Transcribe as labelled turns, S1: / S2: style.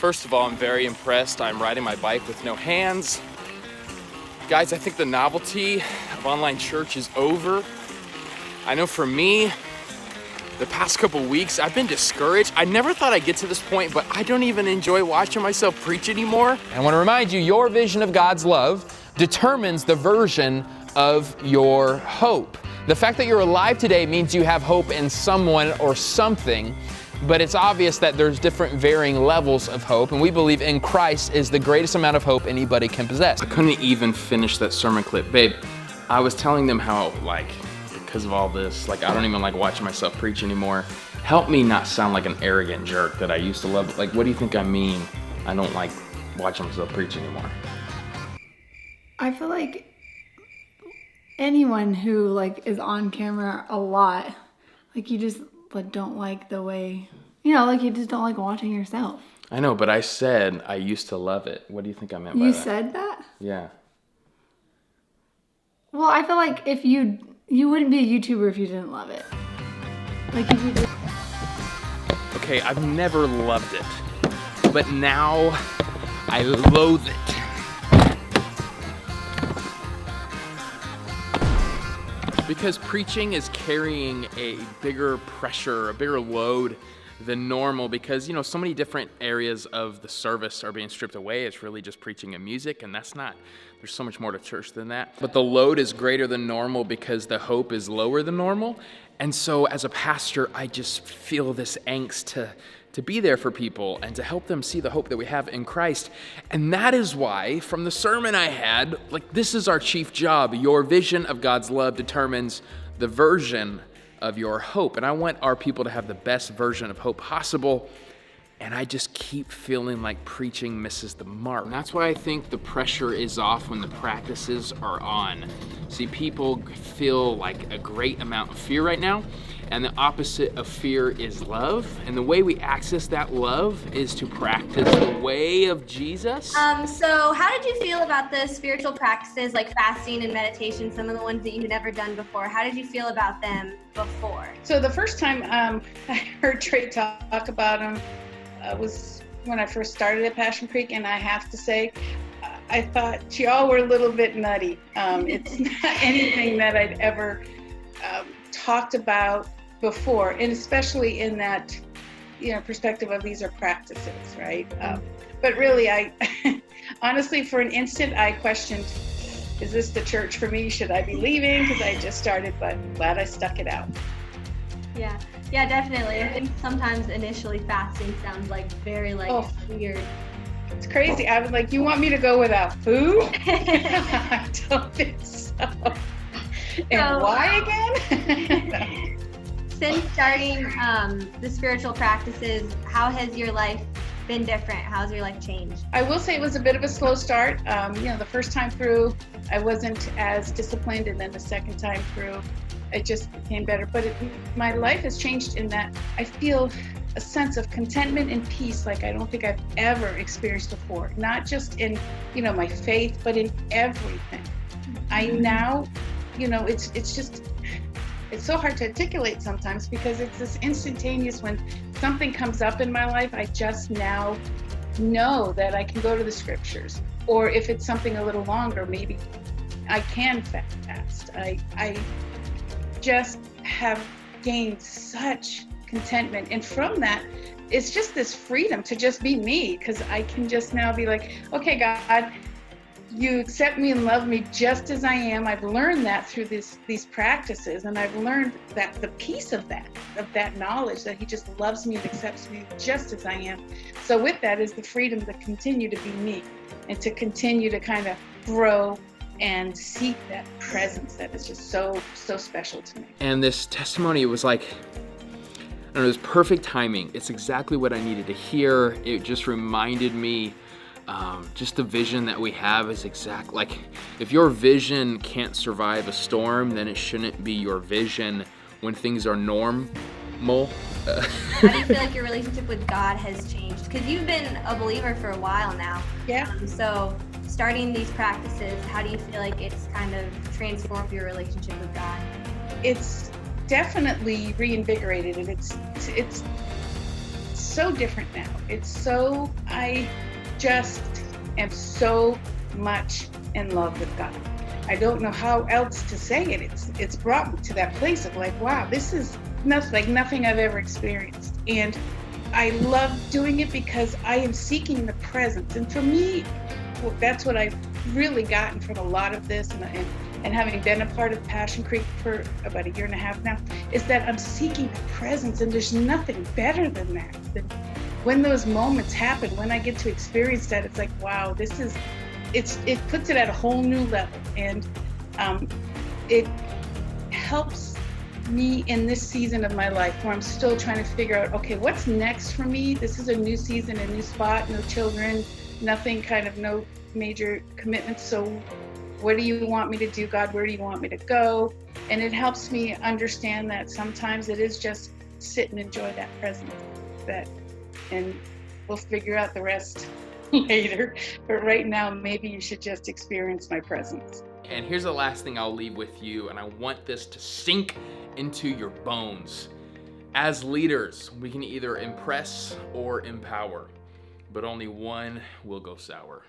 S1: First of all, I'm very impressed. I'm riding my bike with no hands. Guys, I think the novelty of online church is over. I know for me, the past couple weeks, I've been discouraged. I never thought I'd get to this point, but I don't even enjoy watching myself preach anymore.
S2: And I want to remind you, your vision of God's love determines the version of your hope. The fact that you're alive today means you have hope in someone or something, but it's obvious that there's different varying levels of hope, and we believe in Christ is the greatest amount of hope anybody can possess.
S1: I couldn't even finish that sermon clip. Babe, I was telling them how, because of all this, I don't even like watching myself preach anymore. Help me not sound like an arrogant jerk that I used to love. What do you think I mean? I don't like watching myself preach anymore.
S3: I feel like anyone who is on camera a lot, you just don't like the way, you just don't like watching yourself.
S1: I know, but I said I used to love it. What do you think I meant by that?
S3: You said that?
S1: Yeah.
S3: Well, I feel like if you wouldn't be a YouTuber if you didn't love it. If you just...
S1: Okay, I've never loved it, but now I loathe it. Because preaching is carrying a bigger pressure, a bigger load than normal because, so many different areas of the service are being stripped away. It's really just preaching and music, and there's so much more to church than that. But the load is greater than normal because the hope is lower than normal. And so as a pastor, I just feel this angst to be there for people and to help them see the hope that we have in Christ. And that is why, from the sermon I had, this is our chief job. Your vision of God's love determines the version of your hope. And I want our people to have the best version of hope possible. And I just keep feeling like preaching misses the mark. And that's why I think the pressure is off when the practices are on. See, people feel a great amount of fear right now. And the opposite of fear is love. And the way we access that love is to practice the way of Jesus.
S4: So how did you feel about the spiritual practices like fasting and meditation, some of the ones that you've never done before? How did you feel about them before?
S5: So the first time I heard Trey talk about them was when I first started at Passion Creek. And I have to say, I thought y'all were a little bit nutty. It's not anything that I'd ever talked about before, and especially in that perspective of these are practices, right? But really, I honestly, for an instant, I questioned, is this the church for me? Should I be leaving? Because I just started, but I'm glad I stuck it out.
S4: Yeah, definitely. I think sometimes initially fasting sounds very weird.
S5: It's crazy. I was like, you want me to go without food? I don't think so. And why again?
S4: Since starting the spiritual practices, how has your life been different? How's your life changed?
S5: I will say it was a bit of a slow start. The first time through, I wasn't as disciplined, and then the second time through, it just became better. But my life has changed in that I feel a sense of contentment and peace like I don't think I've ever experienced before. Not just in, my faith, but in everything. I now, it's so hard to articulate sometimes because it's this instantaneous when something comes up in my life, I just now know that I can go to the scriptures. Or if it's something a little longer, maybe I can fast. I just have gained such contentment. And from that, it's just this freedom to just be me, because I can just now be like, okay, God, you accept me and love me just as I am. I've learned that through these practices, and I've learned that the peace of that knowledge that he just loves me and accepts me just as I am. So with that is the freedom to continue to be me and to continue to kind of grow and seek that presence that is just so special to me.
S1: And this testimony was it was perfect timing. It's exactly what I needed to hear. It just reminded me just the vision that we have is if your vision can't survive a storm, then it shouldn't be your vision when things are normal.
S4: How do you feel like your relationship with God has changed? Because you've been a believer for a while now.
S5: Yeah.
S4: So starting these practices, how do you feel like it's kind of transformed your relationship with God?
S5: It's definitely reinvigorated, and it's so different now. I just am so much in love with God. I don't know how else to say it. It's brought me to that place of like, wow, this is nothing I've ever experienced. And I love doing it because I am seeking the presence. And for me, that's what I've really gotten from a lot of this, and having been a part of Passion Creek for about 1.5 years now, is that I'm seeking the presence, and there's nothing better than that. When those moments happen, when I get to experience that, it's like, wow, it puts it at a whole new level, and it helps me in this season of my life where I'm still trying to figure out, okay, what's next for me? This is a new season, a new spot, no children, nothing, no major commitments. So what do you want me to do, God? Where do you want me to go? And it helps me understand that sometimes it is just sit and enjoy that presence, and we'll figure out the rest later. But right now, maybe you should just experience my presence.
S1: And here's the last thing I'll leave with you, and I want this to sink into your bones. As leaders, we can either impress or empower, but only one will go sour.